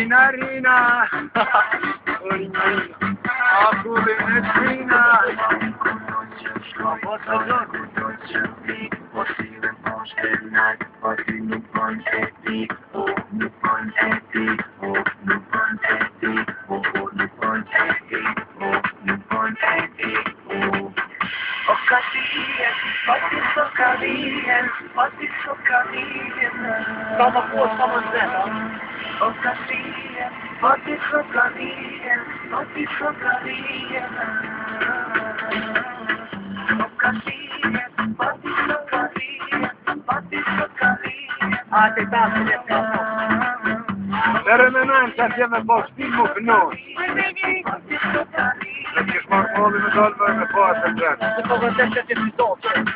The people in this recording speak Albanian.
Rina, Rina, aku Venezuela. Stava på samma sätt. Te tanto le scappo. Per remenanza assieme a post film of noi. Perché smarmoli mi dolgono e poi a Se posso essere episodio.